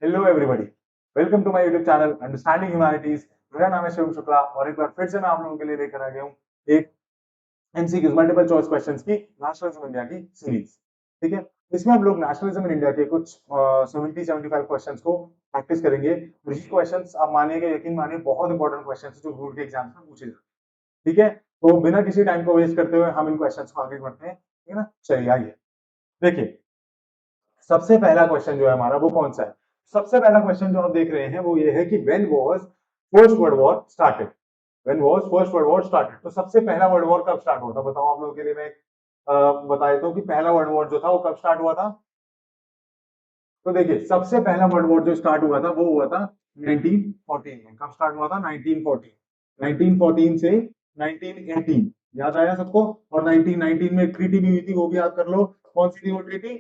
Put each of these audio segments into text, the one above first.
Hello everybody, welcome to my YouTube channel understanding humanities. मेरा नाम है शिवम शुक्ला और एक बार फिर से मैं आप लोगों के लिए लेकर आ गया हूँ एक एमसीक्यूज मल्टीपल चॉइस क्वेश्चंस की नेशनलिज्म इंडिया की सीरीज। ठीक है, इसमें हम लोग नेशनलिज्म इन इंडिया के कुछ 70-75 क्वेश्चंस को प्रैक्टिस करेंगे। और ये क्वेश्चंस आप मानिएगा, यकीन मानिए, बहुत इंपॉर्टेंट क्वेश्चंस जो बोर्ड के एग्जाम्स में पूछे जाते हैं। ठीक है, तो बिना किसी टाइम को वेस्ट करते हुए हम इन क्वेश्चंस को आगे बढ़ते हैं। ठीक है ना, चलिए आइए देखिए। सबसे पहला क्वेश्चन जो है हमारा वो कौन सा है? सबसे पहला क्वेश्चन जो आप देख रहे हैं वो ये है कि when was first world war started. When was first world war started, तो सबसे पहला वर्ल्ड वॉर कब स्टार्ट हुआ था? बताओ आप लोगों के लिए मैं बता देता हूँ कि पहला वर्ल्ड वॉर जो था वो कब स्टार्ट हुआ था। तो देखिए, सबसे पहला वर्ल्ड वॉर जो स्टार्ट हुआ था वो हुआ था 1914 में। कब स्टार्ट हुआ था? 1914। 1914 से 1918, याद आया सबको? और 1919 में ट्रीटी भी हुई थी, वो भी याद कर लो। कौन सी थी वो ट्रीटी?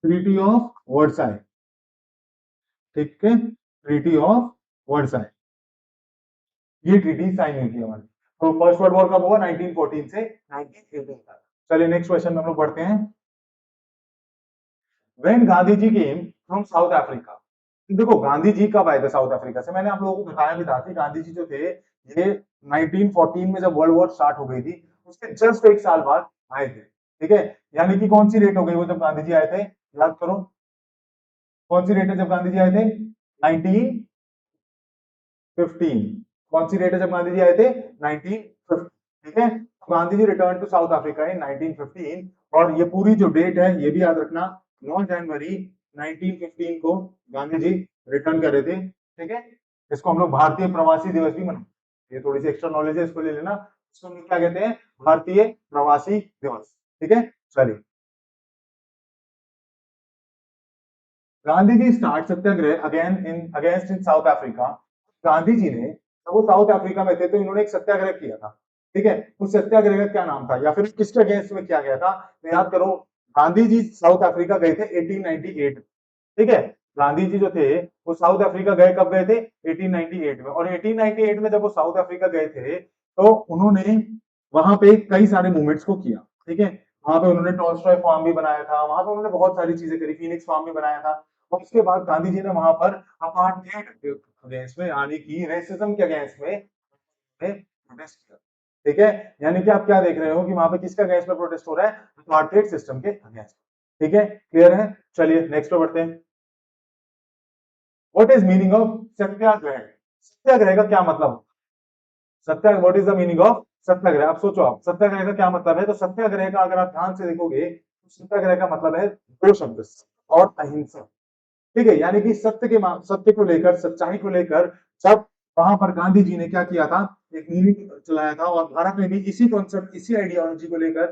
Treaty of Versailles. ठीक है, ट्रीटी ऑफ वर्साई, ये ट्रीटी साइन हुई थी हमारी। तो फर्स्ट वर्ल्ड वॉर कब हुआ? 1914 से 1918 तक। चलिए नेक्स्ट क्वेश्चन में हम लोग बढ़ते हैं। When Gandhi ji came from South Africa. देखो, गांधी जी कब आए थे साउथ अफ्रीका से? मैंने आप लोगों को बताया भी था कि गांधी जी जो थे ये 1914 में जब वर्ल्ड वॉर स्टार्ट हो गई थी उसके जस्ट एक साल बाद आए थे। ठीक है, यानी कि कौन सी डेट हो गई वो जब गांधी जी आए थे? याद करो, कौन सी डेट है जब गांधी जी आए थे? 1915। कौन सी डेट है जब गांधी जी आए थे? 1915। ठीक है, तो Gandhi ji return to South Africa in 1915। और ये पूरी जो डेट है ये भी याद रखना, 9 जनवरी 1915 को गांधी जी रिटर्न कर रहे थे। ठीक है, इसको हम लोग भारतीय प्रवासी दिवस भी मनाते हैं। ये थोड़ी सी एक्स्ट्रा नॉलेज है, इसको ले लेना। इसको हम लोग क्या कहते हैं? भारतीय प्रवासी दिवस। ठीक है, चलिए। Gandhi ji start satyagraha again in against in South Africa. Gandhi ji ने, जब वो साउथ अफ्रीका में थे तो इन्होंने एक सत्याग्रह किया था। ठीक है, उस सत्याग्रह का क्या नाम था या फिर किसके अगेंस्ट में किया गया था? तो याद करो, गांधी जी साउथ अफ्रीका गए थे 1898। ठीक है, गांधी जी जो थे वो साउथ अफ्रीका गए, कब गए थे? 1898 में। और 1898 में जब वो साउथ अफ्रीका गए थे तो उन्होंने वहां पे कई सारे मूवमेंट्स को किया। ठीक है, वहां पे उन्होंने टॉलस्टॉय फार्म भी बनाया था, वहां पे उन्होंने बहुत सारी चीजें करी, फीनिक्स फार्म भी बनाया था। और उसके बाद गांधी जी ने वहां पर अपार्थाइड के अगेंस्ट में, यानी कि रेसिज्म के अगेंस्ट में प्रोटेस्ट किया। ठीक है, यानी कि आप क्या देख रहे हो कि वहां पे किसके अगेंस्ट में प्रोटेस्ट हो रहा है? अपार्थाइड सिस्टम के अगेंस्ट। ठीक है, क्लियर है? चलिए नेक्स्ट पे बढ़ते हैं। What is meaning of satyagraha? Satyagraha का क्या मतलब? सत्या what is the meaning of satyagraha? आप सोचो, आप सत्याग्रह का क्या मतलब है? तो सत्याग्रह का अगर आप ध्यान से देखोगे तो सत्याग्रह का मतलब है दो शब्द, और अहिंसा। ठीक है, यानी कि सत्य को लेकर, सच्चाई को लेकर जब वहां पर गांधी जी ने क्या किया था, एक मूवमेंट चलाया था। और भारत में भी इसी कॉन्सेप्ट, इसी आइडियोलॉजी को लेकर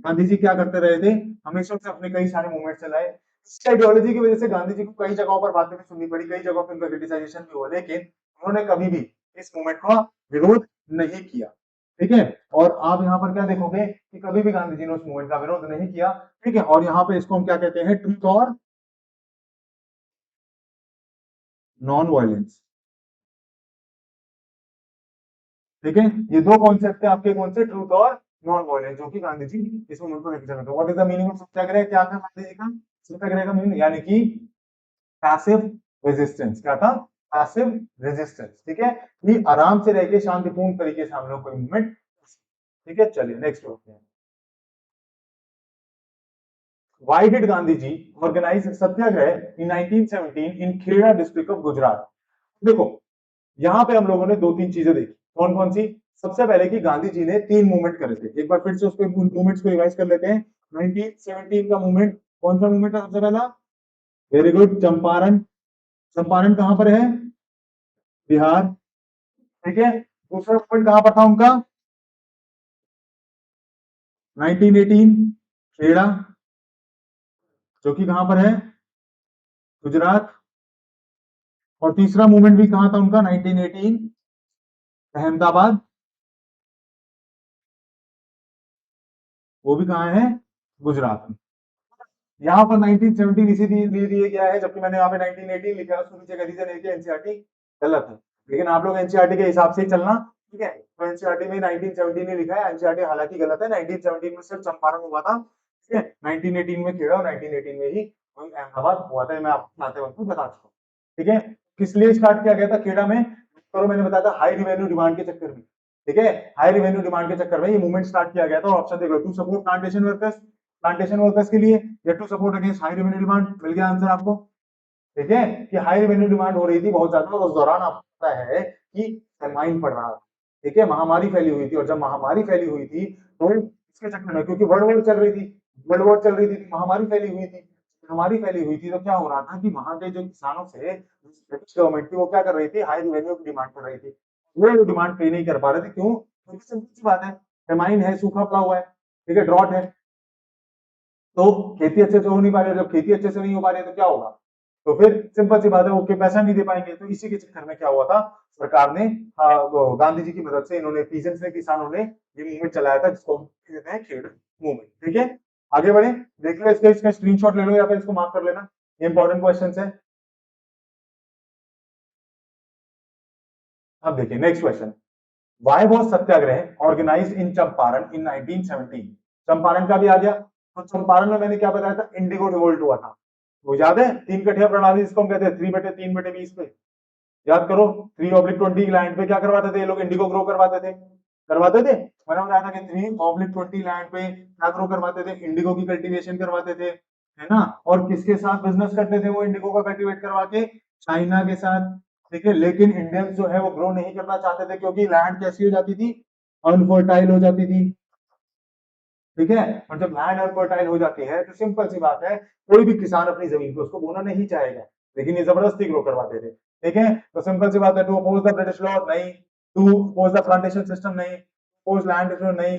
गांधी जी क्या करते रहे थे? हमेशा से अपने कई सारे मूवमेंट चलाए। इस आइडियोलॉजी की वजह से गांधी जी को कई जगहों पर बातें भी सुननी पड़ी, कई जगहों पर उनका क्रिटिसाइजेशन भी हुआ, लेकिन उन्होंने कभी भी इस मूवमेंट का विरोध नहीं किया। ठीक है, और आप यहाँ पर क्या देखोगे कि कभी भी गांधी जी ने उस मूवमेंट का विरोध नहीं किया। ठीक है, और यहाँ पे इसको हम क्या कहते हैं? ट्रूथ और नॉन वायलेंस। ठीक है, ये दो कॉन्सेप्ट है आपके, कौन से? ट्रूथ और नॉन वायलेंस, जो कि गांधी जी इस मूवमेंट को लेकर चलते। What is the meaning of satyagraha? क्या था गांधी जी का सत्याग्रह का मीनिंग? यानी कि पैसिव रेजिस्टेंस। क्या था? Passive resistance. ठीक है, ये आराम से रह के शांतिपूर्ण तरीके से हम लोग कोई मूवमेंट। ठीक है, चलिए नेक्स्ट होते हैं। Why did Gandhi ji organise satyagraha in 1917 in Kheda district of Gujarat? देखो, यहाँ पे हम लोगों ने दो तीन चीजें देखी। कौन कौन सी? सबसे पहले कि गांधी जी ने तीन मूवमेंट करे थे। एक बार फिर से उसको मूवमेंट्स को रिवाइज कर लेते हैं। 1917 का मूवमेंट, कौन सा मूवमेंट था सबसे पहला? Very good, Champaran. चंपारण कहां पर है? बिहार। ठीक है, दूसरा मूवमेंट कहां पर था उनका? 1918 खेड़ा, जो कि कहां पर है? गुजरात। और तीसरा मूवमेंट भी कहां था उनका? 1918 अहमदाबाद, वो भी कहां है? गुजरात में। यहाँ पर 1917 इसीलिए दिए गया है, जबकि मैंने यहाँ पे 1918 लिखा है, उसको नीचे का रीजन है कि एनसीईआरटी गलत है। लेकिन आप लोग एनसीईआरटी के हिसाब से ही चलना। ठीक है, तो एनसीईआरटी में 1917 ही लिखा है, एनसीईआरटी हालांकि गलत है। 1917 में सिर्फ चंपारण हुआ था। ठीक है, 1918 में खेड़ा और 1918 में ही अहमदाबाद हुआ था, मैं आपको आते वक्त बता चुका हूँ। ठीक है, किस लिए स्टार्ट किया गया था खेड़ा में? करो, मैंने बताया था हाई रिवेन्यू डिमांड के चक्कर में। ठीक है, हाई रिवेन्यू डिमांड के चक्कर में ये मूवमेंट स्टार्ट किया गया था। ऑप्शन देख लो, टू सपोर्ट प्लांटेशन वर्कर्स के लिए, या to support against high revenue demand. मिल गया आंसर आपको। ठीक है, कि हाई रेवेन्यू डिमांड हो रही थी बहुत ज्यादा, और उस दौरान आपको पता है कि फेमाइन पड़ रहा था। ठीक है, महामारी फैली हुई थी, और जब महामारी फैली हुई थी तो इसके चक्कर में, क्योंकि वर्ल्ड वॉर चल रही थी, वर्ल्ड वॉर चल रही थी, महामारी फैली हुई थी। महामारी फैली हुई थी तो क्या हो रहा था कि वहां के जो किसानों से ब्रिटिश गवर्नमेंट थी वो क्या कर रही थी, हाई रेवेन्यू की डिमांड कर रही थी। वो डिमांड पे नहीं कर पा रहे थे, क्यों? क्योंकि सिंपल सी बात है, फेमाइन है, सूखा पड़ा हुआ है। ठीक है, ड्रॉट है, तो खेती अच्छे से हो नहीं पा रही है। जब खेती अच्छे से नहीं हो पा रही है तो क्या होगा? तो फिर सिंपल सी बात है, वो पैसा नहीं दे पाएंगे। तो इसी के चक्कर में क्या हुआ था, सरकार ने वो गांधी जी की मदद से, इन्होंने पीजेंट्स ने, किसानों ने ये मूवमेंट चलाया था, जिसको हम कहते हैं खेड़ मूवमेंट। ठीक है, आगे बढ़े, देख लो इसका स्क्रीनशॉट ले लो या फिर इसको मार्क कर लेना, ये इंपॉर्टेंट क्वेश्चन है। अब देखिए next question, why was satyagraha organised in Champaran in 1917? Champaran का भी आ गया। तो चंपारण में मैंने क्या बताया था, इंडिगो रिवोल्ट हुआ था। वो याद है, तीन कठिया प्रणाली जिसको हम कहते हैं, 3/3/20 पे। याद करो, 3/20 लैंड पे क्या करवाते थे ये लोग, इंडिगो ग्रो करवाते थे। करवाते थे, मैंने बताया था कि 3/20 लैंड पे क्या ग्रो करवाते थे, इंडिगो की कल्टीवेशन करवाते थे, है ना। और किसके साथ बिजनेस करते थे वो इंडिगो का कल्टीवेट करवा के? चाइना के साथ। ठीक है, लेकिन इंडियंस जो है वो ग्रो नहीं करना चाहते थे, क्योंकि लैंड कैसी हो जाती थी, अनफर्टाइल हो जाती थी। ठीक है, और जब लैंड अनफर्टाइल हो जाती है तो सिंपल सी बात है, कोई भी किसान अपनी जमीन पे उसको बोना नहीं चाहेगा, लेकिन ये जबरदस्ती ग्रो करवाते थे। ठीक है, तो सिंपल सी बात है, to oppose the British law नहीं, to oppose the plantation system नहीं, अपोज लैंड नहीं,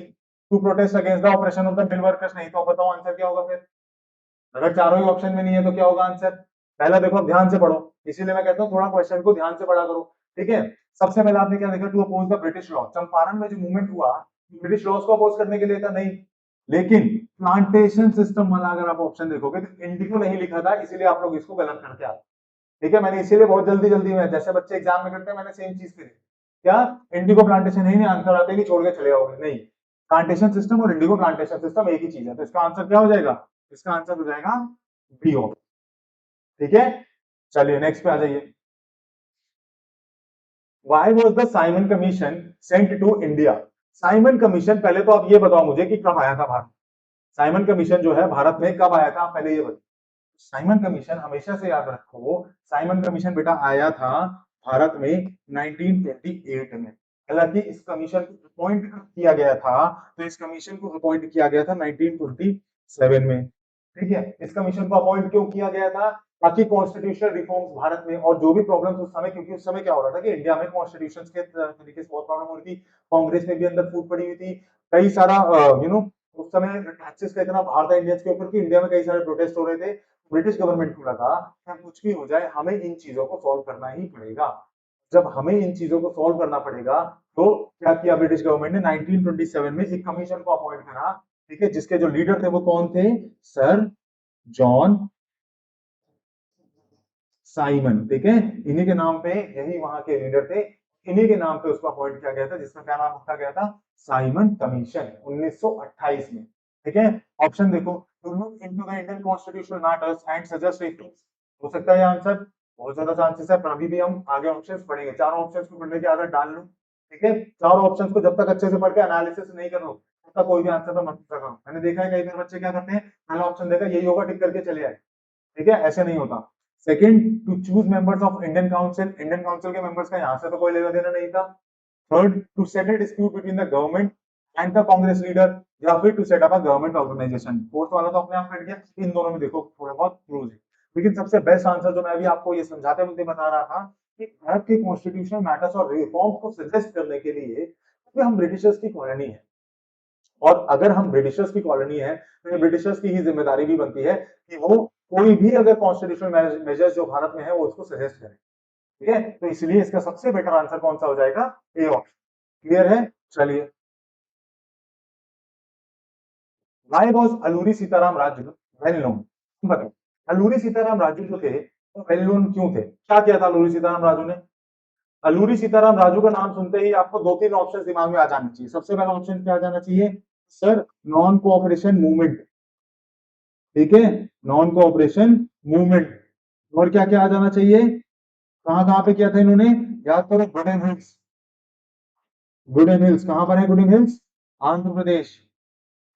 to protest against the operation of the mill workers नहीं। तो बताओ आंसर क्या होगा फिर? अगर चारों ही ऑप्शन में नहीं है तो क्या होगा आंसर? पहला देखो, आप ध्यान से पढ़ो, इसीलिए मैं कहता हूँ थोड़ा क्वेश्चन को ध्यान से पढ़ा करो। ठीक है, सबसे पहले आपने क्या देखा, to oppose the British law. Champaran में जो मूवमेंट हुआ, ब्रिटिश लॉज को अपोज करने के लिए था? नहीं। लेकिन प्लांटेशन सिस्टम वाला अगर आप ऑप्शन देखोगे तो इंडिगो नहीं लिखा था, इसीलिए आप लोग इसको गलत करके आते। ठीक है, मैंने इसीलिए बहुत जल्दी जल्दी में, जैसे बच्चे एग्जाम में करते हैं, मैंने सेम चीज करी। क्या? इंडिगो प्लांटेशन ही नहीं, आंसर आते ही छोड़ के चले जाओगे? नहीं, प्लांटेशन सिस्टम और इंडिगो प्लांटेशन सिस्टम एक ही चीज है। तो इसका आंसर क्या हो जाएगा? इसका आंसर हो जाएगा बी ऑप्शन। ठीक है, चलिए नेक्स्ट पे आ जाइए। Why was the Simon Commission sent to India? Simon commission, पहले तो आप ये बताओ मुझे कि कब आया था भारत? साइमन कमीशन जो है भारत में कब आया था, पहले ये बताओ। साइमन कमीशन हमेशा से याद रखो, साइमन कमीशन बेटा आया था भारत में 1928 में। हालांकि इस कमीशन को अपॉइंट किया गया था, तो इस कमीशन को अपॉइंट किया गया था 1927 में। ठीक है, इस कमीशन को अपॉइंट क्यों किया गया था? ताकि कॉन्स्टिट्यूशनल रिफॉर्म्स भारत में, और जो भी प्रॉब्लम्स उस समय, क्योंकि उस समय क्या हो रहा था कि इंडिया में कॉन्स्टिट्यूशन के तरीके से बहुत प्रॉब्लम हो रही थी, कांग्रेस में भी अंदर फूट पड़ी हुई थी, कई सारा उस समय टैक्सेस का इतना भार था इंडियंस के ऊपर कि इंडिया में कई सारे प्रोटेस्ट हो रहे थे। ब्रिटिश गवर्नमेंट को लगा कि कुछ भी हो जाए, हमें इन चीजों को सॉल्व करना ही पड़ेगा। जब हमें इन चीजों को सॉल्व करना पड़ेगा, तो क्या किया ब्रिटिश गवर्नमेंट ने, 1927 में एक कमीशन को अपॉइंट करा। ठीक है, जिसके जो लीडर थे वो कौन थे? Sir John Simon. ठीक है, इन्हीं के नाम पे, यही वहां के लीडर थे, इन्हीं के नाम पे उसको अपॉइंट किया गया था, जिसका क्या नाम रखा गया था? साइमन कमीशन, 1928 में। ठीक है, ऑप्शन देखो, to look into the Indian constitutional matters and suggest reforms. हो सकता है आंसर, बहुत ज्यादा चांसेस है, पर अभी भी हम आगे ऑप्शंस पढ़ेंगे, चारों ऑप्शंस को पढ़ने की आदत डाल लो। ठीक है, चारों ऑप्शंस को जब तक अच्छे से पढ़ के एनालिसिस नहीं कर लो, तब तक कोई भी आंसर तो मत करो। मैंने देखा है कई बार बच्चे क्या करते हैं, पहला ऑप्शन देखा यही होगा, टिक करके चले आए। ठीक है, ऐसे नहीं होता। Second, to choose members of Indian council, Indian council के मेंबर्स का यहाँ से तो कोई लेना देना नहीं था। Third, to settle dispute between the government and the Congress leader, या फिर to set up a government organisation. Fourth वाला तो अपने आप कट गया, इन दोनों में देखो थोड़ा बहुत क्लोज है। लेकिन सबसे बेस्ट आंसर जो मैं अभी आपको ये समझाते हुए बता रहा था, कि भारत के कॉन्स्टिट्यूशनल मैटर्स और रिफॉर्म्स को सजेस्ट करने के लिए, क्योंकि हम ब्रिटिशर्स की कॉलोनी है, और अगर हम ब्रिटिशर्स की कॉलोनी है तो ये ब्रिटिशर्स की ही जिम्मेदारी भी बनती है कि वो कोई भी अगर कॉन्स्टिट्यूशनल मेजर्स जो भारत में है वो उसको सजेस्ट करें। ठीक है, तो इसलिए इसका सबसे बेटर आंसर कौन सा हो जाएगा? A option. क्लियर है? चलिए, why was Alluri Sitaram Raju well known? बताओ, अलूरी सीताराम राजू जो थे वो वेल नोन क्यों थे? क्या किया था अलूरी सीताराम राजू ने? अलूरी सीताराम राजू का नाम सुनते ही आपको दो तीन ऑप्शन दिमाग में आ जाना चाहिए। सबसे पहला ऑप्शन क्या आ जाना चाहिए? Sir, non cooperation movement. ठीक है, नॉन कोऑपरेशन मूवमेंट। और क्या क्या आ जाना चाहिए, कहां कहां पे किया था इन्होंने, याद करो, गुडेन हिल्स। गुडेन हिल्स कहां पर है, गुडेन हिल्स आंध्र प्रदेश,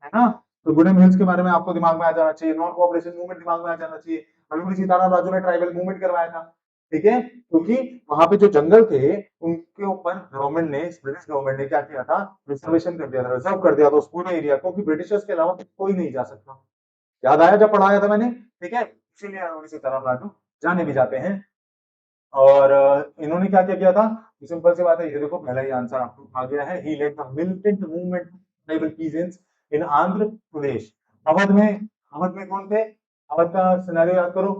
है ना। तो गुडेन हिल्स के बारे में आपको दिमाग में आ जाना चाहिए, नॉन कोऑपरेशन मूवमेंट दिमाग में आ जाना चाहिए। अलगुड़ी सीताराम राजू ने ट्राइबल मूवमेंट करवाया था, ठीक है, क्योंकि वहां पे जो जंगल थे उनके ऊपर गवर्नमेंट ने, ब्रिटिश गवर्नमेंट ने क्या किया था, रिजर्वेशन कर दिया था, रिजर्व कर दिया था उस पूरे एरिया को, कि ब्रिटिशर्स के अलावा कोई नहीं जा सकता। याद आया जब पढ़ाया था मैंने, ठीक है, इसीलिए अलगुड़ी सीताराम राजू जाने भी जाते हैं। और इन्होंने क्या क्या किया था, सिंपल सी बात है, ये देखो पहला ही आंसर आपको आ गया है, he led the militant movement tribal peasants in Andhra Pradesh. Awadh में कौन थे, अवध का सिनेरियो याद करो,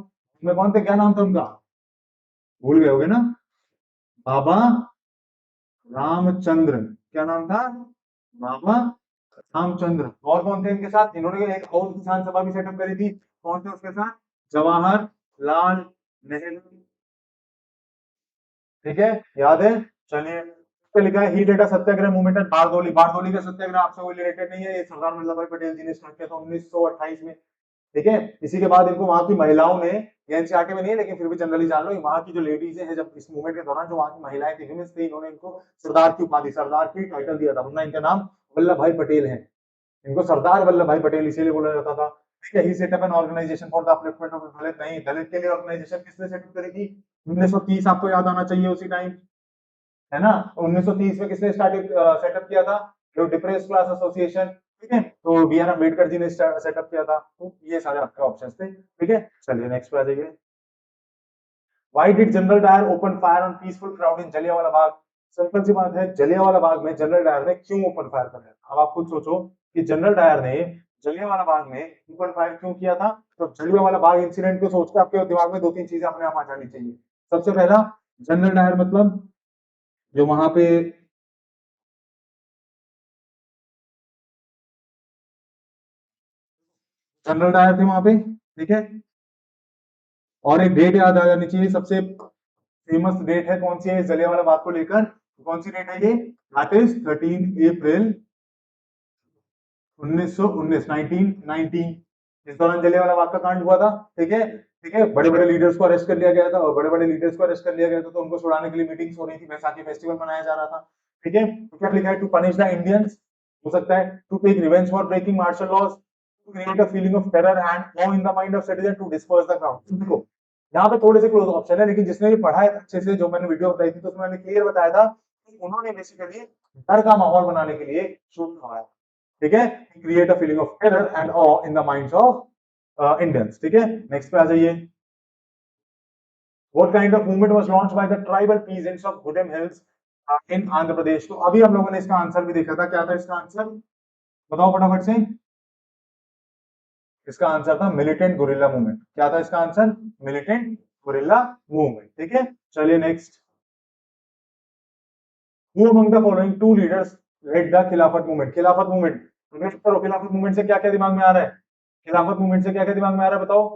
में कौन थे, क्या नाम था उनका, भूल गए होगे ना, बाबा रामचंद्र, क्या नाम था, बाबा रामचंद्र। और कौन थे इनके साथ, इन्होंने एक और किसान सभा भी सेटअप करी थी, कौन थे उसके साथ, जवाहरलाल नेहरू, ठीक है, याद है। चलिए, इस पे लिखा है he led a satyagraha movement at Bardoli. Bardoli का सत्याग्रह आपसे कोई रिलेटेड नहीं है, ये सरदार वल्लभ भाई पटेल जी ने स्टार्ट किया था 1928 में, ठीक है। इसी के बाद इनको वहां की महिलाओं ने, ये एनसीईआरटी में नहीं है लेकिन फिर भी जनरली जान लो, वहां की जो लेडीज है, जब इस मूवमेंट के दौरान जो वहां की महिलाएं थी, women's थी, इन्होंने इनको सरदार की उपाधि, सरदार की टाइटल दिया था, वरना इनका नाम वल्लभ भाई पटेल है, इनको सरदार वल्लभ भाई पटेल इसीलिए बोला जाता था, ठीक है। He set up an organisation for the upliftment of Dalit, नहीं, दलित के लिए ऑर्गेनाइजेशन किसने सेटअप करी थी, 1930, आपको याद आना चाहिए उसी टाइम, है ना। 1930 में किसने सेटअप किया था, जो डिप्रेस क्लास एसोसिएशन, ठीक है, तो बी आर अम्बेडकर जी ने सेटअप किया था। तो ये सारे आपके ऑप्शंस थे, ठीक है। चलिए नेक्स्ट पे आ जाइए। Why did General Dyer open fire on peaceful crowd in Jallianwala Bagh. Simple सी बात है, जलियांवाला बाग में जनरल डायर ने क्यों ओपन फायर कर दिया, अब आप खुद सोचो कि जनरल डायर ने जलियांवाला बाग में ओपन फायर क्यों किया था। तो जलियांवाला बाग इंसिडेंट को सोचकर आपके दिमाग में दो तीन चीजें अपने आप आ जानी चाहिए। सबसे पहला, जनरल डायर मतलब जो वहां पे जनरल डायर थे वहां पे, ठीक है। और एक डेट याद आ जानी चाहिए, सबसे फेमस डेट है कौन सी है जलियांवाला बाग को लेकर, कौन सी डेट है ये, दैट इज 13 अप्रैल 1919, 1919। इस दौरान जलियांवाला बाग का कांड हुआ था, ठीक है, ठीक है। बड़े बड़े लीडर्स को अरेस्ट कर लिया गया था, और बड़े बड़े लीडर्स को अरेस्ट कर लिया गया था, तो उनको छुड़ाने के लिए मीटिंग्स हो रही थी, बैसाखी फेस्टिवल मनाया जा रहा था, ठीक है। तो क्या लिखा है, टू पनिश द इंडियंस, हो सकता है to take revenge for breaking martial laws, to create a feeling of terror and awe in the mind of citizen, to disperse the crowd. देखो यहाँ पे थोड़े से क्लोज ऑप्शन है, लेकिन जिसने भी पढ़ा है अच्छे से, जो मैंने वीडियो बताई थी, तो उसमें मैंने क्लियर बताया था कि उन्होंने बेसिकली डर का माहौल बनाने के लिए शूट करवाया, ठीक है, create a feeling of terror and awe in the minds of Indians, ठीक है। नेक्स्ट पे आ जाइए। What kind of movement was launched by the tribal peasants of Gudem hills in Andhra Pradesh. तो अभी हम लोगों ने इसका आंसर भी देखा था, क्या था इसका आंसर, बताओ फटाफट से। इसका आंसर था मिलिटेंट गुरिल्ला मूवमेंट। क्या था इसका आंसर, मिलिटेंट गुरिल्ला मूवमेंट, ठीक है। चलिए next. Who among the following two leaders led the Khilafat movement. Khilafat movement, करो, खिलाफत मूवमेंट से क्या क्या दिमाग में आ रहा है, खिलाफत मूवमेंट से क्या क्या दिमाग में आ रहा है, बताओ।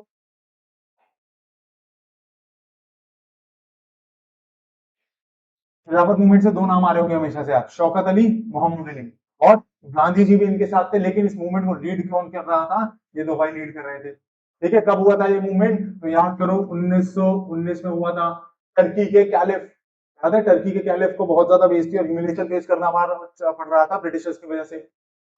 खिलाफत मूवमेंट से दो नाम आ रहे होंगे हमेशा से, आप, शौकत अली, मोहम्मद अली। और गांधी जी भी इनके साथ थे, लेकिन इस मूवमेंट को लीड कौन कर रहा था, ये दो भाई लीड कर रहे थे, ठीक है। कब हुआ था ये मूवमेंट, तो याद करो 1919 में हुआ था। टर्की के कैलिफ, याद है, टर्की के कैलिफ को बहुत ज्यादा बेइज्जती और ह्यूमिलिएशन फेस करना पड़ रहा था ब्रिटिशर्स की वजह से,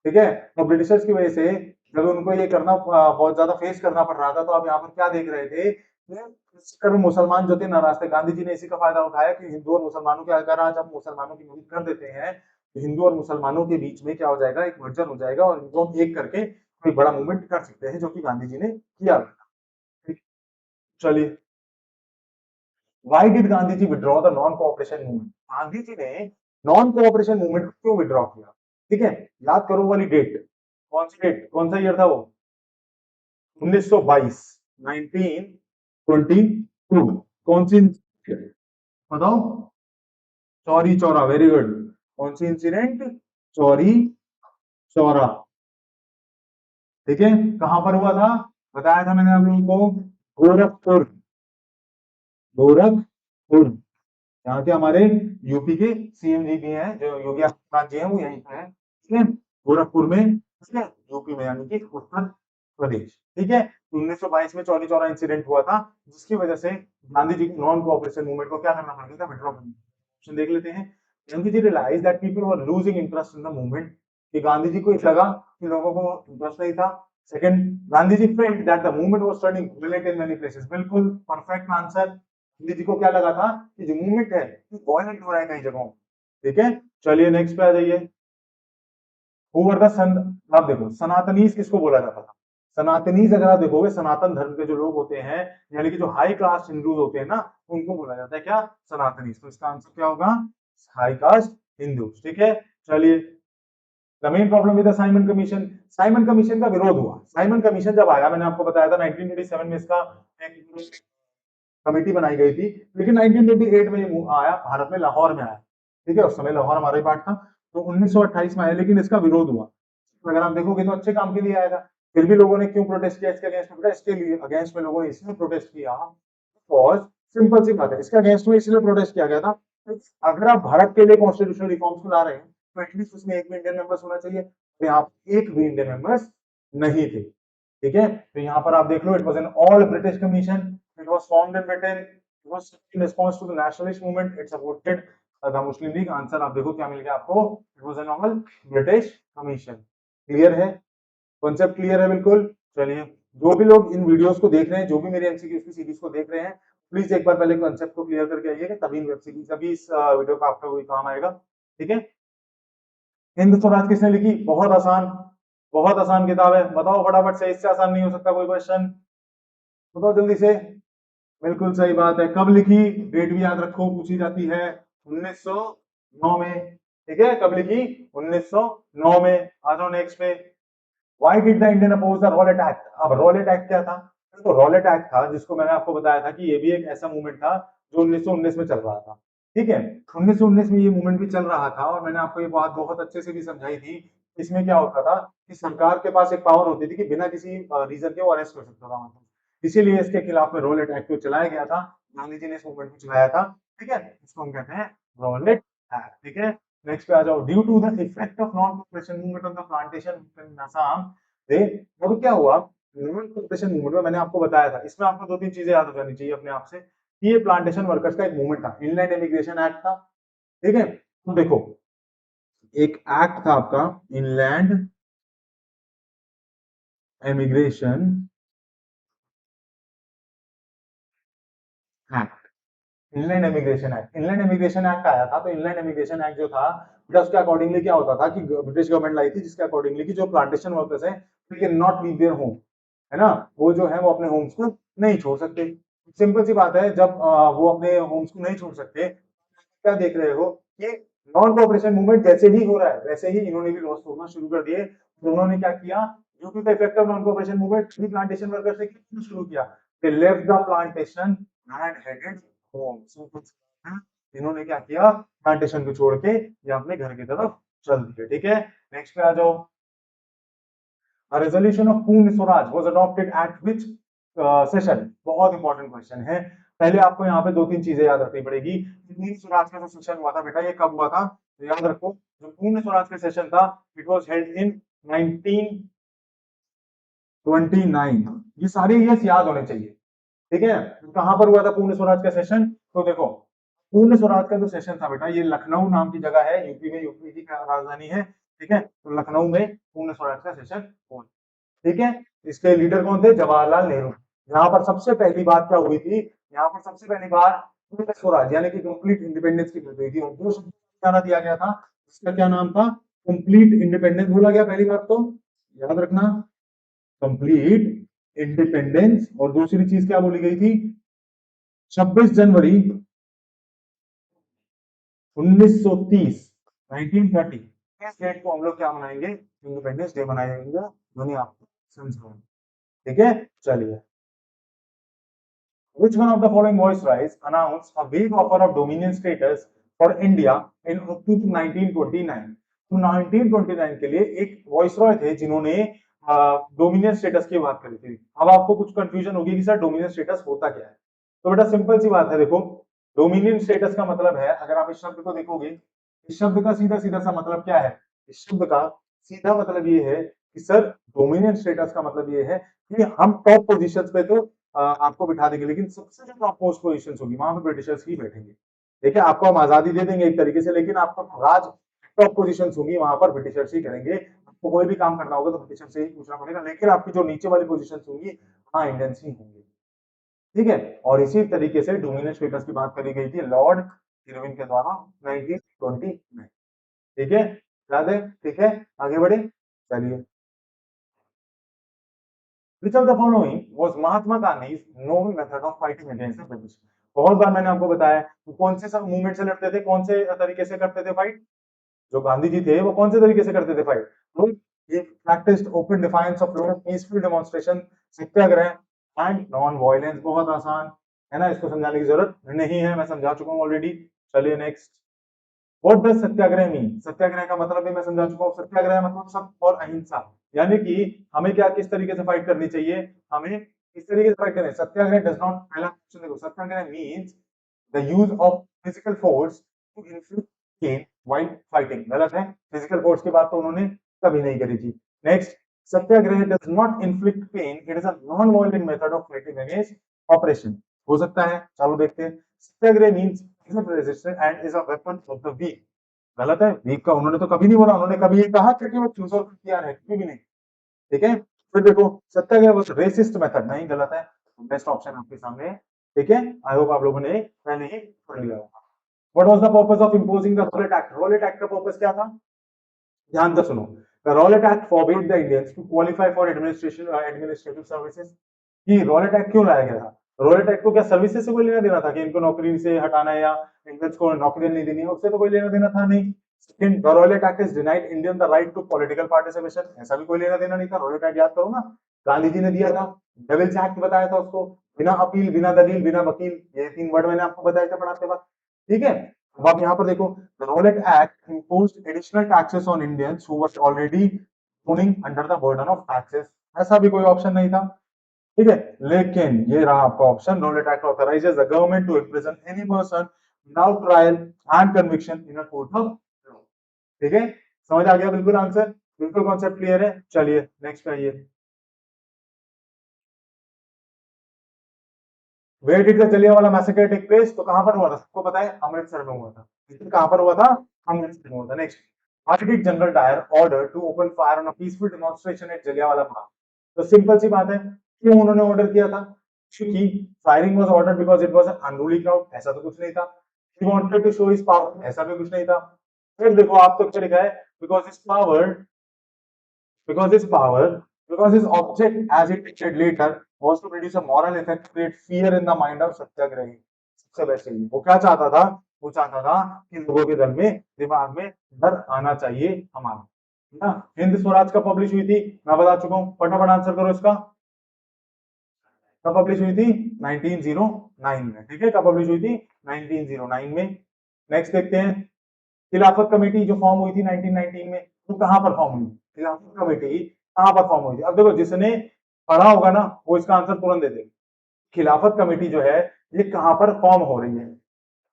ठीक है। और ब्रिटिशर्स की वजह से जब उनको ये करना बहुत ज्यादा फेस करना पड़ रहा था, तो आप यहाँ पर क्या देख रहे थे, इस तरह मुसलमान जो थे नाराज थे। गांधी जी ने इसी का फायदा उठाया कि हिंदू और मुसलमानों के, अगर आज आप मुसलमानों की मदद कर देते हैं, तो हिंदू और मुसलमानों के बीच में क्या हो जाएगा, एक मर्जर हो जाएगा, और इनको हम एक करके कोई बड़ा मूवमेंट कर सकते हैं, जो कि गांधी जी ने किया। ठीक, चलिए। Why did Gandhi ji withdraw the non cooperation movement. Gandhi ji ने नॉन कोऑपरेशन मूवमेंट क्यों विड्रॉ किया, ठीक है। याद करो वाली डेट, कौन सी डेट, कौन सा ईयर था वो, 1922, 1922। कौन सी, बताओ, चौरी चौरा, वेरी गुड। कौन सी इंसिडेंट, चौरी चौरा, ठीक है। कहां पर हुआ था, बताया था मैंने आप लोगों को, गोरखपुर, गोरखपुर। यहाँ के हमारे यूपी के सीएम जी भी हैं, जो योगी आदित्यनाथ जी हैं, वो यहीं पे हैं, ठीक है, गोरखपुर में, ठीक है, यूपी में, यानी कि उत्तर प्रदेश, ठीक है। 1922 में चौरी चौरा इंसिडेंट हुआ था, जिसकी वजह से गांधी जी को नॉन कोऑपरेशन मूवमेंट को क्या करना पड़ गया था, विड्रॉ करना। ऑप्शन देख लेते हैं। Gandhi ji realise that people were losing interest in the movement, कि गांधी जी को लगा कि लोगों को इंटरेस्ट नहीं था। Second, Gandhi ji felt that the movement was turning violent in many places. बिल्कुल परफेक्ट आंसर। गांधी जी को क्या लगा था कि जो मूवमेंट है वायलेंट हो रहा है कई जगहों। ठीक है, चलिए नेक्स्ट पे आ जाइए। हु वर द सन, आप देखो सनातनीज किसको बोला जाता था। सनातनीज अगर आप देखोगे, सनातन धर्म के जो लोग होते हैं, यानी कि जो हाई कास्ट हिंदूज होते हैं ना, उनको बोला जाता है क्या, सनातनीज। तो इसका आंसर क्या होगा, हाई कास्ट हिंदूज। ठीक है, चलिए। The main problem with the Simon commission, Simon commission का विरोध हुआ। साइमन कमीशन जब आया, मैंने आपको बताया था 1927 में इसका एक कमेटी बनाई गई थी, लेकिन 1928 में ये आया भारत में, लाहौर में आया। ठीक है, उस समय लाहौर हमारा ही पार्ट था। तो 1928 में आया, लेकिन इसका विरोध हुआ। अगर आप देखोगे तो अच्छे काम के लिए आया था, फिर भी लोगों ने क्यों प्रोटेस्ट किया इसके अगेंस्ट में, इसके लिए अगेंस्ट में लोगों ने इसलिए प्रोटेस्ट किया, और सिंपल सी बात है, इसके अगेंस्ट में इसलिए प्रोटेस्ट किया गया था, अगर आप भारत के लिए कॉन्स्टिट्यूशनल रिफॉर्म्स को ला रहे हैं, तो एटलीस्ट उसमें एक भी इंडियन मेंबर्स होना चाहिए। तो यहाँ एक भी इंडियन मेंबर्स नहीं थे। ठीक है, तो यहाँ पर आप देख लो, it was an all British commission, it was formed in Britain, it was in response to the nationalist movement, it supported the Muslim League. Answer आप देखो क्या मिल गया आपको, it was an all British commission. Clear है, concept clear है बिल्कुल। चलिए, जो भी लोग इन वीडियोस को देख रहे हैं, जो भी मेरे एमसीक्यूज की सीरीज को देख रहे हैं, प्लीज एक बार पहले कॉन्सेप्ट को क्लियर करके आइएगा, तभी वेब सीरीज, तभी इस वीडियो का आपका कोई काम आएगा। ठीक है, हिंद स्वराज किसने लिखी, बहुत आसान, बहुत आसान किताब है, बताओ फटाफट से, इससे आसान नहीं हो सकता कोई क्वेश्चन, बताओ जल्दी से। बिल्कुल सही बात है। कब लिखी, डेट भी याद रखो, पूछी जाती है, 1909 में। ठीक है, कब लिखी, 1909 में। आ जाओ नेक्स्ट पे। Why did the Indian oppose the Rowlatt Act. अब रॉलेट एक्ट क्या था, तो रॉलेट एक्ट था, जिसको मैंने आपको बताया था कि ये भी एक ऐसा मूवमेंट था जो 1919 में चल रहा था। ठीक है, 1919 में ये मूवमेंट भी चल रहा था, और मैंने आपको ये बात बहुत अच्छे से भी समझाई थी। इसमें क्या होता था कि सरकार के पास एक पावर होती थी कि बिना किसी रीजन के वो अरेस्ट कर सकता था, इसीलिए इसके खिलाफ में रॉलेट एक्ट को चलाया गया था। गांधी जी ने इस मूवमेंट को चलाया था। ठीक है, इसको हम कहते हैं रॉलेट एक्ट। ठीक है, नेक्स्ट पे आ जाओ। Due to the effect of non cooperation movement on the plantation in Assam, अब क्या हुआ, नॉन कोऑपरेशन मूवमेंट में मैंने आपको बताया था, इसमें आपको दो तीन चीजें याद हो जानी चाहिए अपने आप से, कि ये प्लांटेशन वर्कर्स का एक मूवमेंट था, इनलैंड इमिग्रेशन एक्ट था। ठीक है, तो देखो, एक एक्ट था आपका, inland immigration act. Inland immigration act, inland immigration act आया था, तो इनलैंड इमिग्रेशन एक्ट जो था, उसके अकॉर्डिंगली क्या होता था कि ब्रिटिश गवर्नमेंट लाई थी, जिसके अकॉर्डिंगली कि जो प्लांटेशन वर्कर्स हैं, they can not leave their home, है ना, वो जो है वो अपने होम्स को नहीं छोड़ सकते। सिंपल सी बात है, जब वो अपने होम्स को नहीं छोड़ सकते, क्या देख रहे हो कि नॉन कोऑपरेशन मूवमेंट जैसे ही हो रहा है, वैसे ही इन्होंने भी लॉस तोड़ना शुरू कर दिए। तो उन्होंने क्या किया, due to the effect of non cooperation movement, plantation workers ने क्या शुरू किया, they left the plantation and headed home. इन्होंने क्या किया, प्लांटेशन को छोड़ के ये अपने घर की तरफ चल दिए। ठीक है, नेक्स्ट पे आ जाओ। A resolution of पूर्ण Swaraj was adopted at which session? बहुत इंपॉर्टेंट क्वेश्चन है। पहले आपको यहाँ पे दो तीन चीजें याद रखनी पड़ेगी। पूर्ण स्वराज का जो सेशन हुआ था बेटा, ये कब हुआ था, तो याद रखो, जो पूर्ण स्वराज का सेशन था, इट वाज हेल्ड इन 1929। ये सारे ईयर्स याद होने चाहिए। ठीक है, कहां पर हुआ था पूर्ण स्वराज का सेशन, तो देखो, पूर्ण स्वराज का जो सेशन था बेटा, ये लखनऊ नाम की जगह है, यूपी में, यूपी की राजधानी है। ठीक है, तो लखनऊ में पूर्ण स्वराज का सेशन हुआ। ठीक है, इसके लीडर कौन थे, जवाहरलाल नेहरू। यहाँ पर सबसे पहली बात क्या हुई थी, यहाँ पर सबसे पहली बार पूर्ण स्वराज यानी कि कंप्लीट इंडिपेंडेंस की बात हुई थी, और दो शब्द क्या दिया गया था, इसका क्या नाम था, कंप्लीट इंडिपेंडेंस बोला गया पहली बात, तो याद रखना, कंप्लीट इंडिपेंडेंस। और दूसरी चीज क्या बोली गई थी, 26 जनवरी 1930, 1930, इस डेट को हम लोग क्या मनाएंगे, इंडिपेंडेंस डे मनाएंगे, मैंने आपको समझाया। ठीक है, चलिए। Which one of the following viceroys announced a vague offer of dominion status for India in October 1929? तो 1929 के लिए एक वॉइसरॉय थे जिन्होंने डोमिनियन स्टेटस की बात करी थी। अब आपको कुछ कंफ्यूजन होगी कि सर डोमिनियन स्टेटस होता क्या है, तो बेटा सिंपल सी बात है, देखो, डोमिनियन स्टेटस का मतलब है, अगर आप इस शब्द को देखोगे, इस शब्द का सीधा सीधा सा मतलब क्या है, इस शब्द का सीधा मतलब ये है कि सर डोमिनियन स्टेटस का मतलब ये है कि हम टॉप पोजीशंस पे तो आपको बिठा देंगे, लेकिन सबसे जो टॉप मोस्ट पोजीशंस होगी वहां पे ब्रिटिशर्स ही बैठेंगे। ठीक है, आपको हम आजादी दे देंगे एक तरीके से, लेकिन आपको राज टॉप पोजीशंस होगी वहां पर ब्रिटिशर्स ही करेंगे। आपको कोई भी काम करना होगा तो ब्रिटिशर से ही पूछना पड़ेगा, लेकिन आपकी जो नीचे वाली पोजीशंस होंगी हाँ इंडियंस ही होंगे। ठीक है, और इसी तरीके से डोमिनियन स्टेटस की बात करी गई थी लॉर्ड इरविन के द्वारा 1920 में। ठीक है, याद है? ठीक है, आगे बढ़े, चलिए। Which of the following was Mahatma Gandhi's novel method of fighting against the British? बहुत बार मैंने आपको बताया वो कौन से सब मूवमेंट से लड़ते थे, कौन से तरीके से करते थे फाइट। जो गांधी जी थे वो कौन से तरीके से करते थे फाइट, तो ये practised open defines of law, peaceful demonstration, Satyagraha and non violence. बहुत आसान है ना, इसको समझाने की जरूरत नहीं है, मैं समझा चुका हूँ ऑलरेडी। चलिए next, what does satyagraha mean? Satyagraha का मतलब भी मैं समझा चुका हूँ। सत्याग्रह मतलब सत्य और अहिंसा, यानी कि हमें क्या किस तरीके से फाइट करनी चाहिए, हमें किस तरीके से फाइट करनी है। सत्याग्रह डज नॉट, पहला क्वेश्चन देखो, satyagraha means the use of physical force to inflict pain while fighting. गलत है, फिजिकल फोर्स की बात तो उन्होंने कभी नहीं करी थी। Next, satyagraha does not inflict pain, it is a non violent method of fighting against operation. हो सकता है, चलो देखते हैं। Satyagraha means resistance and is a weapon of the weak. गलत है, वीक का उन्होंने तो कभी नहीं बोला, उन्होंने कभी ये कहा था कि वो चूज और किया है, कभी भी नहीं। ठीक है, फिर देखो, सत्याग्रह वाज रेसिस्ट मेथड, नहीं, गलत है। बेस्ट ऑप्शन आपके सामने है। ठीक है, आई होप आप लोगों ने पहले ही पढ़ लिया होगा। What was the purpose of imposing the Rowlatt Act? Rowlatt Act का पर्पस क्या था, ध्यान से सुनो। The Rowlatt Act forbid the Indians to qualify for administrative services. ये रॉलेट एक्ट क्यों लाया गया था? रॉलेट एक्ट को क्या सर्विसेज से कोई लेना देना था कि इनको नौकरी से हटाना है या इंडियंस को नौकरी नहीं देनी है, उससे तो कोई लेना देना था नहीं। Second, the Rowlatt Act is denied Indian the right to political participation, ऐसा भी कोई लेना देना नहीं था। रॉलेट एक्ट याद करो ना, गांधी जी ने दिया था। डेविल्स एक्ट बताया था उसको, बिना अपील, बिना दलील, बिना वकील, ये 3 वर्ड मैंने आपको बताया था पढ़ाते वक्त। ठीक है, अब आप यहाँ पर देखो, the Rowlatt act imposed additional taxes on Indians who were already owning under the burden of taxes। ऐसा भी कोई ऑप्शन नहीं था। ठीक है, लेकिन ये रहा आपका option, Rowlatt Act authorises the government to imprison any person without trial and conviction in a court of law. ठीक है, समझ आ गया बिल्कुल आंसर, बिल्कुल कॉन्सेप्ट क्लियर है। चलिए नेक्स्ट आइए। Where did the Jallianwala massacre take place? तो कहां पर हुआ था, सबको पता है, अमृतसर में हुआ था। कहां पर हुआ था? अमृतसर में हुआ था। Next, why did General Dyer order to open fire on a peaceful demonstration at Jallianwala Bagh? तो सिंपल सी बात है, क्यों उन्होंने ऑर्डर किया था? क्योंकि firing was ordered because it was an unruly crowd, ऐसा तो कुछ नहीं था। He wanted to show his power, ऐसा भी कुछ नहीं था। फिर देखो आप तो क्या लिखा है, because his power, because his power, because his object, as it said later, was to produce a moral effect, create fear in the mind of सत्याग्रही। सबसे बेस्ट है ये। वो क्या चाहता था? वो चाहता था कि लोगों के दिल में, दिमाग में डर आना चाहिए हमारा, है ना। हिंद स्वराज कब पब्लिश हुई थी? मैं बता चुका हूँ, फटाफट आंसर करो इसका। कब पब्लिश हुई थी? 1909 में। ठीक है, कब पब्लिश हुई थी? 1909 में। नेक्स्ट देखते हैं, खिलाफत कमेटी जो फॉर्म हुई थी 1919 में, वो कहां पर फॉर्म हुई? खिलाफत कमेटी कहां पर फॉर्म हुई थी? अब देखो, जिसने पढ़ा होगा ना वो इसका आंसर तुरंत दे देगा। खिलाफत कमेटी जो है ये कहां पर फॉर्म हो रही है?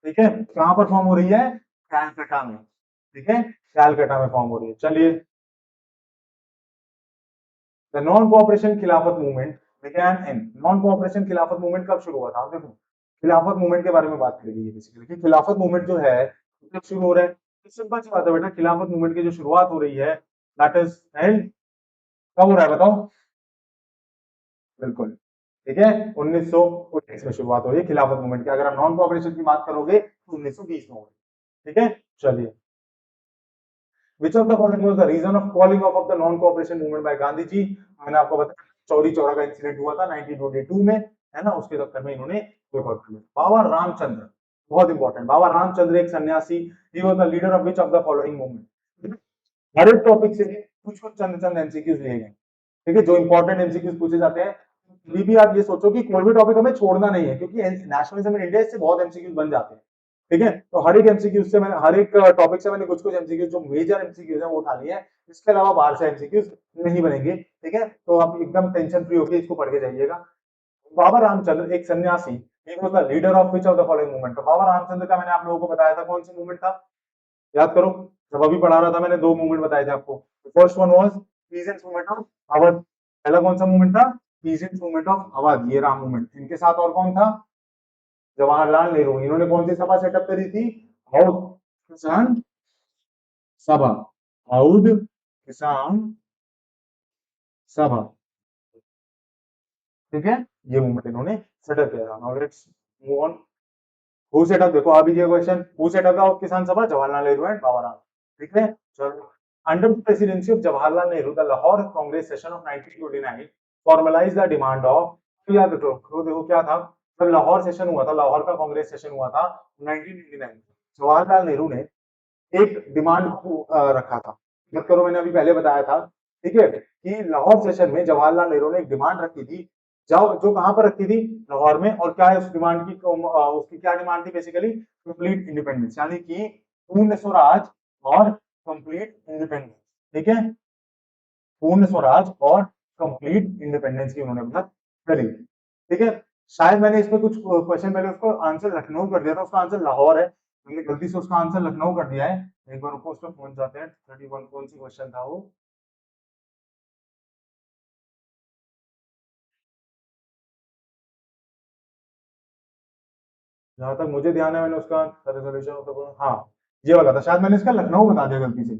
ठीक है, कहां पर फॉर्म हो रही है? कैलकटा में। ठीक है, कैलकटा में फॉर्म हो रही है। चलिए, द नॉन कोऑपरेशन खिलाफत मूवमेंट बिगैन इन, नॉन कोऑपरेशन खिलाफत मूवमेंट कब शुरू हुआ था? आप देखो, खिलाफत मूवमेंट के बारे में बात करेगी ये बेसिकली, कि खिलाफत मूवमेंट जो है कब शुरू हो रहा है। तो सिंपल सी बात है बेटा, खिलाफत मूवमेंट की जो शुरुआत हो रही है दैट इज एंड, कब हो रहा है बताओ? बिल्कुल, ठीक है, 1919 में शुरुआत हो रही है खिलाफत मूवमेंट की। अगर आप नॉन कोऑपरेशन की बात करोगे तो 1920 में हो रही है। ठीक है, चलिए, which of the following was the reason of calling off the non cooperation movement by Gandhi ji? मैंने आपको बताया, चौरी चौरा का इंसिडेंट हुआ था 1922 में, है ना, उसके चक्कर में इन्होंने बोयकॉट कर लिया। बाबा रामचंद्र, बहुत इंपॉर्टेंट, बाबा रामचंद्र एक सन्यासी, he was the leader of which of the following movement? हर एक टॉपिक से कुछ कुछ चंद चंद एमसीक्यूज लिए गए। ठीक है, जो इंपॉर्टेंट एमसीक्यूज पूछे जाते हैं। अभी भी आप ये सोचो कि कोई भी टॉपिक हमें छोड़ना नहीं है, क्योंकि नेशनलिज्म इन इंडिया से बहुत एमसीक्यूज बन जाते हैं। ठीक है, तो हर एक एमसीक्यूज से मैंने, हर एक टॉपिक से मैंने कुछ कुछ एमसीक्यूज जो मेजर एमसीक्यूज है वो उठा लिए हैं। इसके अलावा बाहर से एमसीक्यूज नहीं बनेंगे। ठीक है, तो आप एकदम टेंशन फ्री होकर इसको पढ़ के जाइएगा। बाबा रामचंद्र एक सन्यासी, एक होता leader of which of the following movement. तो बाबा रामचंद्र का मैंने आप लोगों को बताया था कौन सी मूवमेंट था, याद करो, जब अभी पढ़ा रहा था मैंने 2 मूवमेंट बताए थे आपको। First one was peasants movement of Awadh. पहला कौन सा मूवमेंट था? पीजेंट्स मूवमेंट ऑफ अवध, ये रहा मूवमेंट। इनके साथ और कौन था? जवाहरलाल नेहरू। इन्होंने कौन सी सभा सेटअप करी थी? औध किसान सभा, औध किसान सभा, ठीक है। ये मूवमेंट इन्होंने सेटअप किया था। Now let's move on. Who setup, देखो आ भी दिया क्वेश्चन, हु सेटअप द किसान सभा? जवाहरलाल नेहरू एंड बाबा, ठीक है। चलो, under the presidency of Jawaharlal Nehru the Lahore Congress session of 1929 formalise the demand of, याद रखो, देखो क्या था, जब लाहौर सेशन हुआ था, लाहौर का कांग्रेस सेशन हुआ था 1929, जवाहरलाल नेहरू ने एक डिमांड रखा था। मत करो, मैंने अभी पहले बताया था, ठीक है, कि लाहौर सेशन में जवाहरलाल नेहरू ने एक डिमांड रखी थी, जो कहां पर रखी थी? लाहौर में। और क्या है उस डिमांड की, उसकी क्या डिमांड थी? बेसिकली कंप्लीट इंडिपेंडेंस, यानी कि पूर्ण स्वराज और कंप्लीट इंडिपेंडेंस, ठीक है। पूर्ण स्वराज और कंप्लीट इंडिपेंडेंस की उन्होंने बात करी, ठीक है। शायद मैंने इसमें कुछ क्वेश्चन पहले उसको आंसर लखनऊ कर दिया था, उसका आंसर लाहौर है, मैंने गलती से उसका आंसर लखनऊ कर दिया है। एक बार रुको, उस पर पहुंच जाते हैं। 31 कौन सी क्वेश्चन था वो? जहां तक मुझे ध्यान है, मैंने उसका रेजोल्यूशन, हाँ, ये वाला था, शायद मैंने इसका लखनऊ बता दिया गलती से,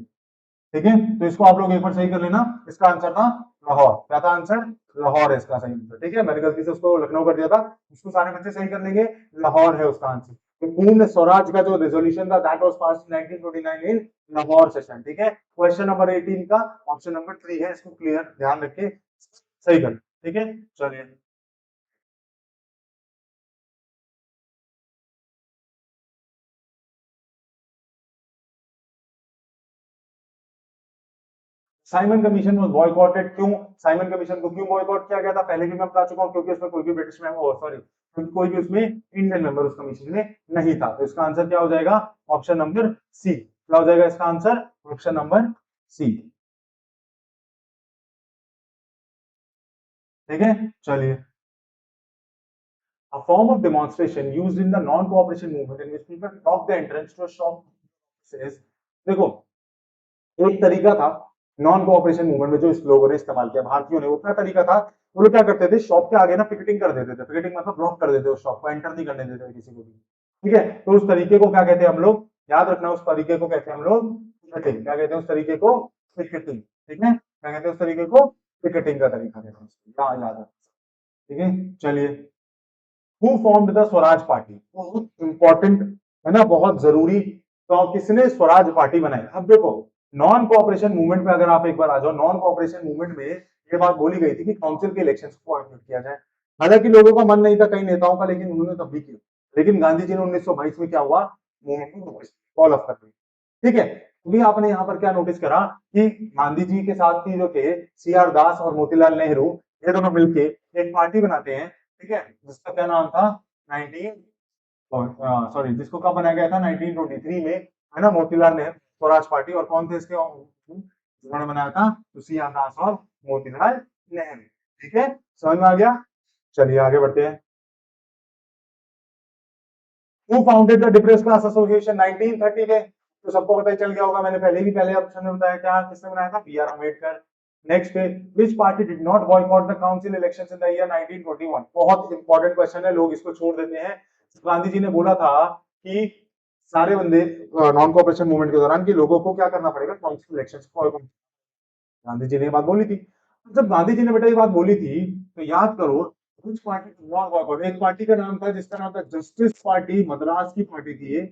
ठीक है। तो इसको आप लोग एक बार सही कर लेना। इसका आंसर था लाहौर। क्या था आंसर? लाहौर है इसका सही आंसर, ठीक है। मैंने गलती से उसको लखनऊ कर दिया था, उसको सारे बच्चे सही कर लेंगे। लाहौर है उसका आंसर। तो पूर्ण स्वराज का जो रेजोल्यूशन था, that was passed in 1929 in Lahore session, ठीक है। क्वेश्चन नंबर 18 का ऑप्शन नंबर 3 है, इसको क्लियर ध्यान रख के सही कर, ठीक है। चलिए, साइमन कमीशन वाज बॉयकॉटेड, क्यों? साइमन कमीशन को क्यों बॉयकॉट किया गया था? पहले भी मैं बता चुका हूं, क्योंकि उसमें कोई भी ब्रिटिश में, सॉरी, क्योंकि कोई भी उसमें इंडियन मेंबर उस कमीशन में नहीं था। तो इसका आंसर क्या हो जाएगा? Option number C. क्या हो जाएगा इसका आंसर? ऑप्शन नंबर सी, ठीक है। चलिए, a form of demonstration used in the non cooperation movement in which people block the entrance to a shop says, देखो, एक तरीका था नॉन कोऑपरेशन मूवमेंट में जो इस लोगों ने इस्तेमाल किया, भारतीयों ने, वो क्या तरीका था? वो लोग क्या करते थे? शॉप के आगे ना पिकेटिंग कर देते थे। पिकेटिंग मतलब ब्लॉक कर देते, उस शॉप को एंटर नहीं करने देते थे किसी को भी, ठीक है। तो उस तरीके को क्या कहते हैं हम लोग? याद रखना, उस तरीके को कहते हैं हम लोग पिकेटिंग। क्या कहते हैं उस तरीके को? पिकेटिंग, ठीक है। क्या कहते हैं उस तरीके को? पिकेटिंग का तरीका कहते हैं उसको। याद रखना, ठीक है। चलिए, who formed the Swaraj party? बहुत इंपॉर्टेंट है ना, बहुत जरूरी। तो किसने स्वराज पार्टी बनाई? अब देखो, नॉन कोऑपरेशन मूवमेंट में अगर आप एक बार आ जाओ, नॉन कोऑपरेशन मूवमेंट में ये बात बोली गई थी कि काउंसिल के इलेक्शंस को कोऑर्डिनेट किया जाए। हालांकि लोगों का मन नहीं था, कई नेताओं का, लेकिन उन्होंने तब भी किया। लेकिन गांधी जी ने 1922 में क्या हुआ? मूवमेंट को कॉल ऑफ कर दी, ठीक है। अभी आपने यहाँ पर क्या नोटिस करा कि गांधी जी के साथ ही जो थे सी आर दास और मोतीलाल नेहरू, ये दोनों मिलके एक पार्टी बनाते हैं, ठीक है, जिसका क्या नाम था? 19, सॉरी, जिसको कब बनाया गया था? 1923 में, है ना। मोतीलाल नेहरू स्वराज पार्टी, और कौन थे इसके जिन्होंने बनाया था? तो सी आर दास और मोतीलाल नेहरू, ठीक है। समझ में आ गया? चलिए आगे बढ़ते हैं। Who founded the depress class association 1930 के? तो सबको पता ही चल गया होगा, मैंने पहले ऑप्शन में बताया, क्या किसने बनाया था? B are Ambedkar. नेक्स्ट है, विच party did not boycott the council elections in the year 1921? बहुत इंपॉर्टेंट क्वेश्चन है, लोग इसको छोड़ देते हैं। गांधी जी ने बोला था कि सारे बंदे नॉन कोऑपरेशन मूवमेंट के दौरान, कि लोगों को क्या करना पड़ेगा? काउंसिल इलेक्शंस को। गांधी जी ने ये बात बोली थी। जब गांधी जी ने बेटा ये बात बोली थी, तो याद करो, कुछ पार्टी नॉन कोऑपरेट, एक पार्टी का नाम था जिसका नाम था जस्टिस पार्टी, मद्रास की पार्टी थी ये,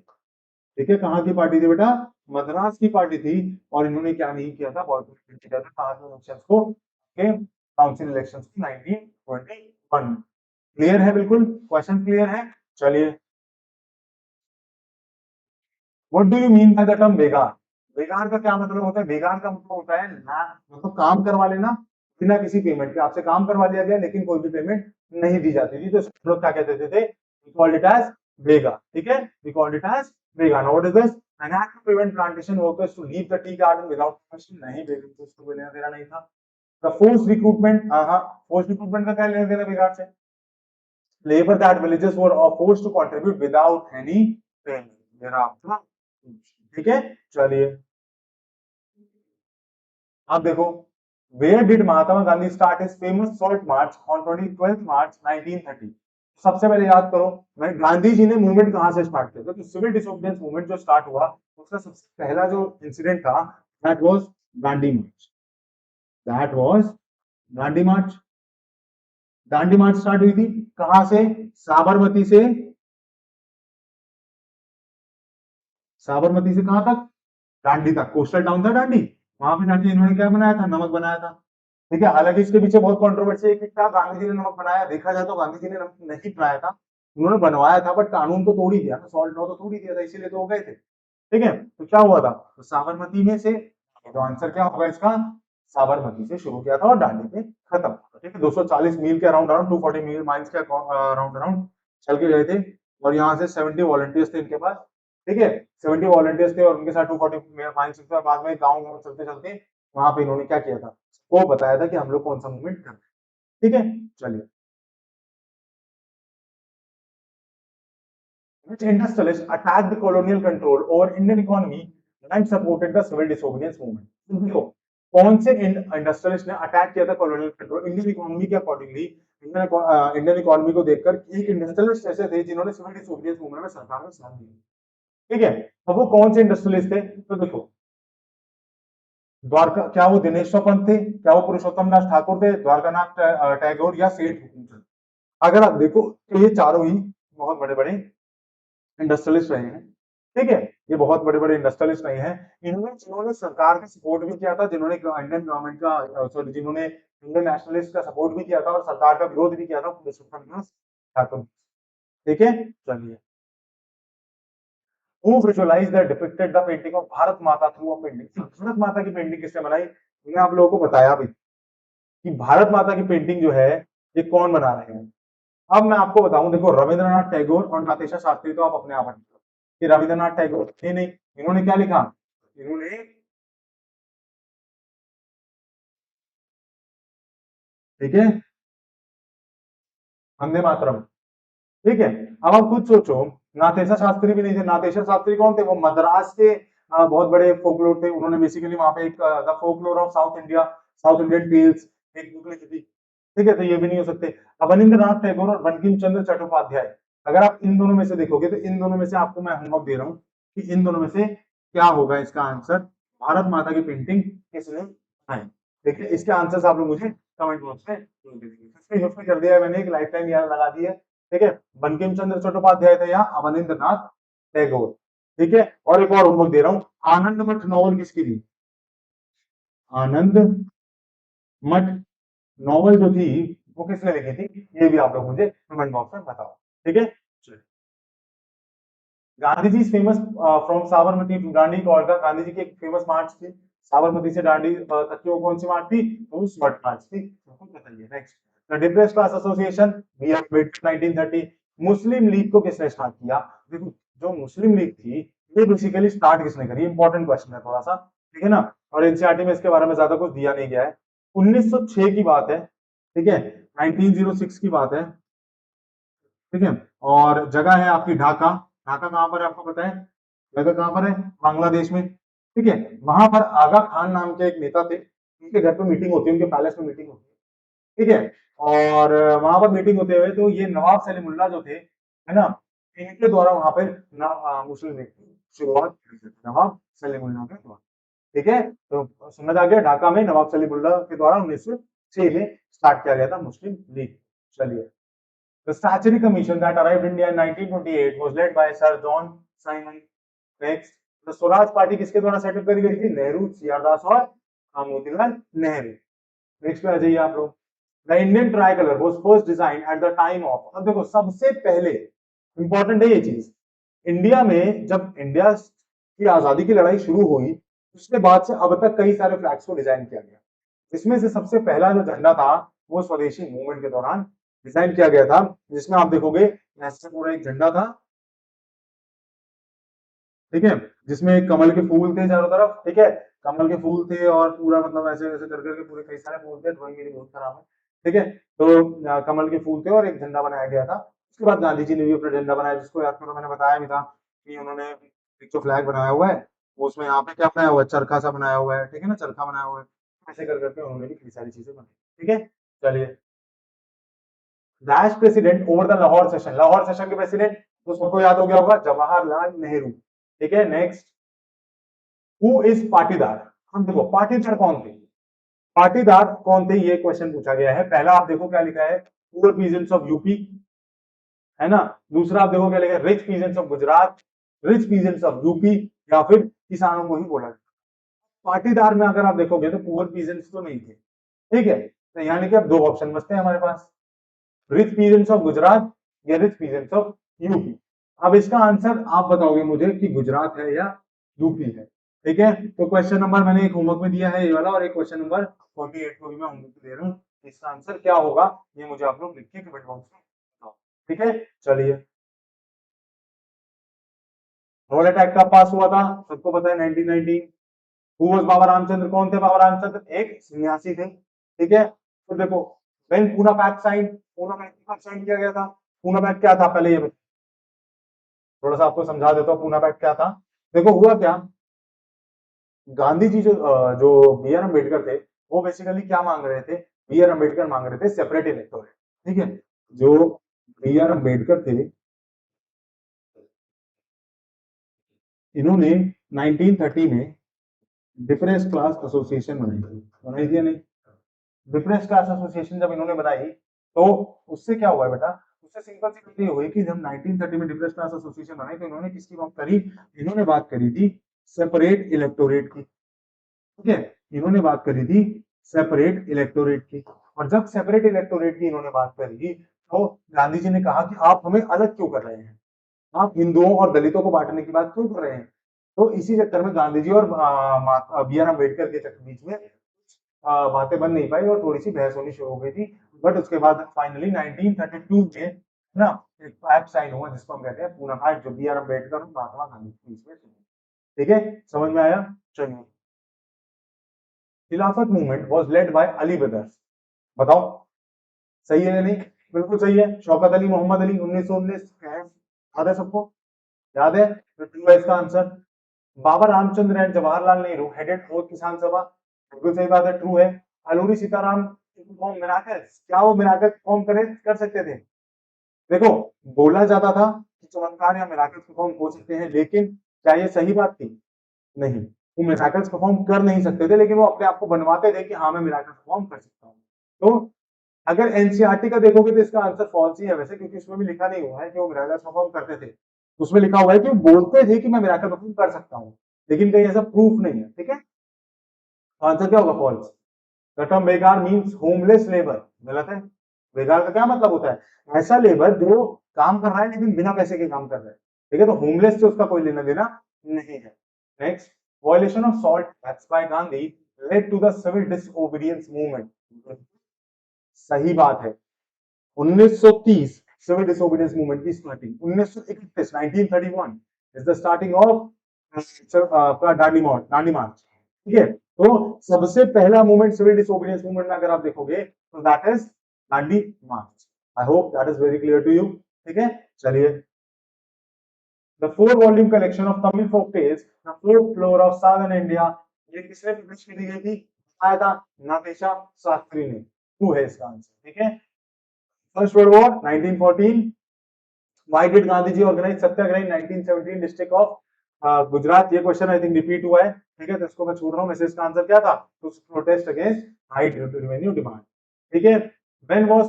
ठीक है। कहाँ की पार्टी थी बेटा? मद्रास की पार्टी थी। और इन्होंने क्या नहीं किया था? बॉयकॉट किया था कहाँ के इलेक्शंस को? के काउंसिल इलेक्शंस को 1921। क्लियर है? बिल्कुल क्वेश्चन क्लियर है। चलिए, what do you mean by the term begar? बेगार का क्या मतलब होता है? बेगार का मतलब होता है ना, मतलब काम करवा लेना बिना किसी पेमेंट के। आपसे काम करवा लिया गया लेकिन कोई भी पेमेंट नहीं दी जाती थी, तो लोग क्या कहते थे? We called it as बेगार, ठीक है। We called it as बेगार। Now what is this? An act to prevent plantation workers to leave the tea garden without permission। नहीं, बेगार तो उसको कोई लेना देना नहीं था। The forced recruitment, हाँ, forced recruitment का क्या लेना देना बेगार से? Labor that villages were forced to contribute without any payment, मेरा आपका, ठीक है। चलिए, आप देखो, where did Mahatma Gandhi start his famous salt march on 12 March 1930? सबसे पहले याद करो, मैं गांधी जी ने मूवमेंट कहां से स्टार्ट किया था? तो सिविल डिसोबीडियंस मूवमेंट जो स्टार्ट हुआ उसका सबसे पहला जो इंसिडेंट था that was Dandi March. That was Dandi March. Dandi March start हुई थी कहां से? साबरमती से। साबरमती से कहां तक? दांडी तक। कोस्टल टाउन था दांडी, वहां पे जाके इन्होंने क्या बनाया था? नमक बनाया था। ठीक है, हालांकि इसके पीछे बहुत कंट्रोवर्सी है कि क्या गांधी जी ने नमक बनाया। देखा जाए तो गांधी जी ने नमक नहीं बनाया था, उन्होंने बनवाया था, बट कानून तो तोड़ ही दिया था, सॉल्ट लॉ तो तोड़ ही दिया था, इसीलिए तो हो गए थे। ठीक है, तो क्या हुआ था? तो साबरमती में से, तो आंसर क्या होगा इसका? साबरमती से शुरू किया था और दांडी पे खत्म। ठीक है, 240 मील के अराउंड अराउंड 240 मील माइल्स के अराउंड अराउंड चल के गए थे, और यहाँ से 70 वॉलंटियर्स थे इनके पास। ठीक है, 70 वॉलंटियर्स थे और उनके साथ 240 माइल्स के बाद में गाँव गाँव चलते चलते वहां पे इन्होंने क्या किया था? वो बताया था कि हम लोग कौन सा मूवमेंट कर रहे हैं। ठीक है, चलिए। Which industrialist attacked the colonial control over Indian economy and supported the civil disobedience movement? देखो, कौन से इंडस्ट्रियलिस्ट ने अटैक किया था कॉलोनियल कंट्रोल इंडियन इकोनॉमी के अकॉर्डिंगली? इंडियन इकोनॉमी को देखकर एक इंडस्ट्रियलिस्ट ऐसे थे जिन्होंने सिविल डिसोबीडियंस मूवमेंट में सरकार में साथ दिया। ठीक है, तो वो कौन से इंडस्ट्रियलिस्ट थे? तो देखो, द्वारका, क्या वो दिनेश्वर पंत थे? क्या वो पुरुषोत्तम दास ठाकुर थे? द्वारकानाथ टैगोर या सेठ हुकुमचंद? अगर आप देखो तो ये चारों ही बहुत बड़े बड़े इंडस्ट्रियलिस्ट रहे हैं। ठीक है, ये बहुत बड़े बड़े इंडस्ट्रियलिस्ट रहे हैं। इनमें जिन्होंने सरकार का सपोर्ट भी किया था, जिन्होंने इंडियन गवर्नमेंट का सॉरी जिन्होंने इंडियन नेशनलिस्ट का सपोर्ट भी किया था और सरकार का विरोध भी किया था, पुरुषोत्तम दास ठाकुर। ठीक है, चलिए। Who visualise the depicted the painting of Bharat Mata through a painting? Bharat माता की पेंटिंग किसने बनाई? मैंने आप लोगों को बताया भी कि भारत माता की पेंटिंग जो है ये कौन बना रहे हैं। अब मैं आपको बताऊं, देखो रविंद्रनाथ टैगोर और नातेशा शास्त्री तो आप अपने आप हट कि रविंद्रनाथ टैगोर थे नहीं। इन्होंने क्या लिखा? इन्होंने, ठीक है, वंदे मातरम। ठीक है, अब आप खुद सोचो, नातेशा शास्त्री भी नहीं थे। नातेशा शास्त्री कौन थे? वो मद्रास के बहुत बड़े फोकलोर थे। उन्होंने बेसिकली वहां पे एक the folklore of South India, South Indian tales एक बुक लिखी थी। ठीक है, तो ये भी नहीं हो सकते। अवनींद्रनाथ टैगोर और बंकिम चंद्र चट्टोपाध्याय, अगर आप इन दोनों में से देखोगे तो इन दोनों में से आपको मैं होमवर्क दे रहा हूँ कि इन दोनों में से क्या होगा इसका आंसर? भारत माता की पेंटिंग किसने बनाई? देखिए, इसके आंसर आप लोग मुझे कमेंट बॉक्स में जोड़ दीजिए। कर दिया है मैंने, एक लाइफ टाइम याद लगा दी है। ठीक है, बंकिम चंद्र चट्टोपाध्याय थे या अवनींद्रनाथ टैगोर। ठीक है, और एक और होमवर्क दे रहा हूं, आनंद मठ नॉवल किसकी थी? आनंद मठ नॉवल जो थी वो किसने लिखी थी? ये भी आप लोग मुझे कमेंट बॉक्स में बताओ। ठीक है, Gandhi ji famous from Sabarmati to Dandi call का, गांधी जी की एक फेमस मार्च थी साबरमती से दांडी तक की, वो कौन सी मार्च थी? तो शॉर्ट मार्च थी। आपको बताइए। Next, the depressed class association we have met 1930। Muslim League को किसने स्टार्ट किया? देखो, जो मुस्लिम लीग थी ये बेसिकली स्टार्ट किसने करी? इंपॉर्टेंट क्वेश्चन है थोड़ा सा। ठीक है ना, और एनसीईआरटी में इसके बारे में ज्यादा कुछ दिया नहीं गया है। 1906 की बात है। ठीक है, 1906 की बात है। ठीक है, और जगह है आपकी ढाका। ढाका कहां पर है आपको पता है? जगह कहां पर है? बांग्लादेश में। ठीक है, वहां पर आगा खान नाम के एक नेता थे, उनके घर पे मीटिंग होती है, उनके पैलेस में मीटिंग होती है। ठीक है, और वहां पर मीटिंग होते हुए तो ये नवाब सलीमुल्लाह जो थे, है ना, इनके द्वारा वहां पर मुस्लिम लीग की शुरुआत की थी, नवाब सलीमुल्लाह के द्वारा। ठीक है, तो समझ आ गया, ढाका में नवाब सलीमुल्लाह के द्वारा 1906 में स्टार्ट किया गया था मुस्लिम लीग। चलिए, the Statutory Commission that arrived in India in 1928 was led by Sir John Simon. Next, the Swaraj party किसके द्वारा सेटअप करी गई थी? नेहरू, सीआर दास और मोतीलाल नेहरू। नेक्स्ट पे आ जाइए आप लोग। The Indian try colour was first design at the time of, अब देखो सबसे पहले इंपॉर्टेंट है ये चीज, इंडिया में जब इंडिया की आजादी की लड़ाई शुरू हुई उसके बाद से अब तक कई सारे फ्लैग्स को डिजाइन किया गया। इसमें से सबसे पहला जो झंडा था वो स्वदेशी मूवमेंट के दौरान डिजाइन किया गया था, जिसमें आप देखोगे ऐसे पूरा एक झंडा था। ठीक है, जिसमें कमल के फूल थे चारों तरफ। ठीक है, कमल के फूल थे और पूरा मतलब ऐसे ऐसे कर करके पूरे कई सारे फूल थे, ड्राइंग मेरी बहुत खराब है। ठीक है, तो कमल के फूल थे और एक झंडा बनाया गया था। उसके बाद गांधी जी ने भी अपना झंडा बनाया, जिसको याद करो मैंने बताया भी था कि उन्होंने एक जो फ्लैग बनाया हुआ है वो उसमें यहाँ पे क्या बनाया हुआ है? चरखा सा बनाया हुआ है। ठीक है ना, चरखा बनाया हुआ है। ऐसे कर करके उन्होंने भी कई सारी चीजें बनाई। ठीक है, चलिए। Dash president over the Lahore session, Lahore session के प्रेसिडेंट तो सबको याद हो गया होगा, जवाहरलाल नेहरू। ठीक है, नेक्स्ट, हु इज पाटीदार। हम देखो पाटीदार कौन थे, पाटीदार कौन थे, ये क्वेश्चन पूछा गया है। पहला आप देखो क्या लिखा है, पुअर पीजेंट्स ऑफ यूपी, है ना। दूसरा आप देखो क्या लिखा है, rich peasants of Gujarat, rich peasants of UP, या फिर किसानों को ही बोला जाता। पाटीदार में अगर आप देखोगे तो पुअर पीजेंट्स तो नहीं थे। ठीक है, तो यानी कि अब दो ऑप्शन बचते हैं हमारे पास, रिच पीजेंट्स ऑफ गुजरात या रिच पीजेंट्स ऑफ यूपी। अब इसका आंसर आप बताओगे मुझे कि गुजरात है या यूपी है। ठीक है, तो क्वेश्चन नंबर मैंने एक होमवर्क में दिया है ये वाला, और एक क्वेश्चन नंबर 48 को भी मैं होमवर्क दे रहा हूँ। इसका आंसर क्या होगा ये मुझे आप लोग लिख के कमेंट बॉक्स में बताओ। ठीक है, चलिए। रॉलेट एक्ट कब पास हुआ था, सबको पता है 1919। हु वाज बाबा रामचंद्र, कौन थे बाबा रामचंद्र, एक सन्यासी थे। ठीक है, तो देखो when Poona pact sign, Poona pact कब साइन किया गया था, पूना पैक्ट क्या था पहले ये बताओ। थोड़ा सा आपको समझा देता हूँ पूना पैक्ट क्या था। देखो हुआ क्या, गांधी जी जो बी आर अम्बेडकर थे, वो बेसिकली क्या मांग रहे थे, बी आर अम्बेडकर मांग रहे थे सेपरेट इलेक्टोरेट। ठीक है, जो बी आर अम्बेडकर थे, इन्होंने 1930 में डिप्रेस क्लास एसोसिएशन बनाई थी, बनाई थी या नहीं। डिप्रेस क्लास एसोसिएशन जब इन्होंने बनाई, तो उससे क्या हुआ है बेटा, उससे सिंपल सी बात ये हुई कि जब 1930 में डिप्रेस क्लास एसोसिएशन बनाई तो इन्होंने किसकी बात करी, इन्होंने बात करी थी सेपरेट इलेक्टोरेट की। ठीक है, इन्होंने बात करी थी सेपरेट इलेक्टोरेट की। और जब सेपरेट इलेक्टोरेट की इन्होंने बात करी, तो गांधी जी ने कहा कि आप हमें अलग क्यों कर रहे हैं, आप हिंदुओं और दलितों को बांटने की बात क्यों कर रहे हैं। तो इसी चक्कर में गांधी जी और बी आर अम्बेडकर के बीच में बातें बन नहीं पाई और थोड़ी सी बहस होनी शुरू हो गई थी। बट उसके बाद फाइनली 1932 में ना एक पैक्ट साइन हुआ जिसको हम कहते हैं पूना पैक्ट, जो बी आर अम्बेडकर और महात्मा गांधी के बीच में। ठीक है, समझ में आया, चलिए। खिलाफत movement was led by Ali brothers, बताओ सही है या नहीं। बिल्कुल सही है, शौकत अली मोहम्मद अली 1919, याद है सबको, याद है, तो ट्रू है इसका answer. Baba Ramchandra and Jawaharlal Nehru headed fourth किसान सभा, बिल्कुल सही बात है, ट्रू है। अलूरी सीताराम मिराकल्स, क्या वो मिराकल परफॉर्म कर सकते थे। देखो बोला जाता था कि चमत्कार या मिराकल्स परफॉर्म हो सकते हैं, लेकिन क्या ये सही बात थी, नहीं। वो मिराकल्स परफॉर्म कर नहीं सकते थे, लेकिन वो अपने आप को बनवाते थे कि हाँ मैं मिराकल्स परफॉर्म कर सकता हूँ। तो अगर एनसीईआरटी का देखोगे तो इसका आंसर फॉल्स ही है वैसे, क्योंकि उसमें भी लिखा नहीं हुआ है कि वो मिराकल्स परफॉर्म करते थे। उसमें लिखा हुआ है कि वो बोलते थे कि मैं मिराकल परफॉर्म कर सकता हूँ, लेकिन कहीं ऐसा प्रूफ नहीं है। ठीक है, आंसर क्या होगा, फॉल्स। द टर्म बेकार मींस होमलेस लेबर, गलत है। बेकार का क्या मतलब होता है, ऐसा लेबर जो काम कर रहा है लेकिन बिना पैसे के काम कर रहा है। ठीक है, तो होमलेस से उसका कोई लेना देना नहीं है। Next, violation of salt tax by Gandhi led to the civil disobedience movement, सही बात है। 1930 सिविल डिसोबीडियंस मूवमेंट की starting, 1931 1931 is the starting of Dandi march. ठीक है, तो सबसे पहला मूवमेंट सिविल डिसोबीडियंस मूवमेंट में अगर आप देखोगे तो that is Dandi march. I hope that is very clear to you. ठीक है, चलिए। The 4 volume collection of Tamil folk tales the folk floor of southern India, ये किसने पब्लिश की गई थी, आया था नागेशा शास्त्री ने, टू है इसका आंसर। ठीक है, first world war 1914, why did Gandhi ji organise satyagraha in 1917 district of Gujarat, ये क्वेश्चन आई थिंक रिपीट हुआ है। ठीक है, तो इसको मैं छोड़ रहा हूं, वैसे इसका आंसर क्या था, to protest against high revenue demand. ठीक है, when was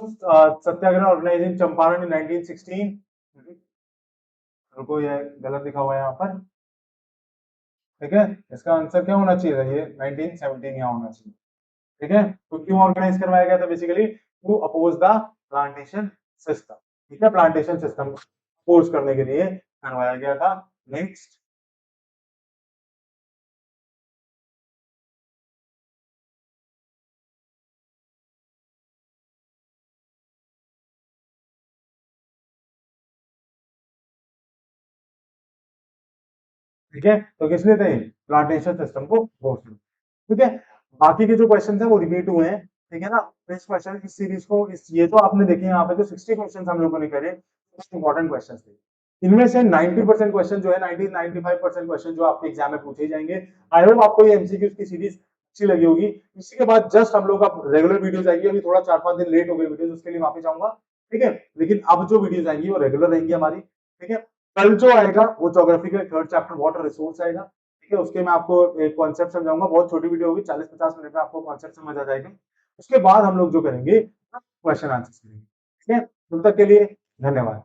satyagraha organised in Champaran in 1916, रुको ये गलत लिखा हुआ है यहाँ पर। ठीक है, इसका आंसर क्या होना चाहिए था, ये 1917 यहाँ होना चाहिए। ठीक है, तो क्यों ऑर्गेनाइज करवाया गया था, basically to oppose the plantation system. ठीक है, प्लांटेशन सिस्टम अपोज करने के लिए करवाया गया था। नेक्स्ट, ठीक है, तो किस लिए थे, प्लांटेशन सिस्टम को अपोज। ठीक है, बाकी के जो क्वेश्चन है वो रिपीट हुए हैं। ठीक है ना, तो इस क्वेश्चन इस सीरीज को ये तो आपने देखे यहाँ पे जो 60 क्वेश्चन हम लोगों ने करे, इंपॉर्टेंट क्वेश्चन थे। इनमें से 90% क्वेश्चन जो है, 90-95% क्वेश्चन जो आपके एग्जाम में पूछे जाएंगे। आई होप आपको ये एमसीक्यूज की सीरीज अच्छी लगी होगी। इसी के बाद जस्ट हम लोग अब रेगुलर वीडियोस आएंगी, अभी थोड़ा 4-5 दिन लेट हो गए वीडियोस, उसके लिए माफी चाहूंगा, ठीक है। लेकिन अब जो वीडियोस आएंगी वो रेगुलर रहेंगी हमारी, ठीक है। कल जो आएगा वो ज्योग्राफी का थर्ड चैप्टर वाटर रिसोर्स आएगा, ठीक है। उसके मैं आपको एक कॉन्सेप्ट समझाऊंगा, बहुत छोटी वीडियो होगी, 40-50 मिनट में आपको कॉन्सेप्ट समझ आ जाएगा। उसके बाद हम लोग जो करेंगे क्वेश्चन आंसर करेंगे, ठीक है। तब तक के लिए धन्यवाद।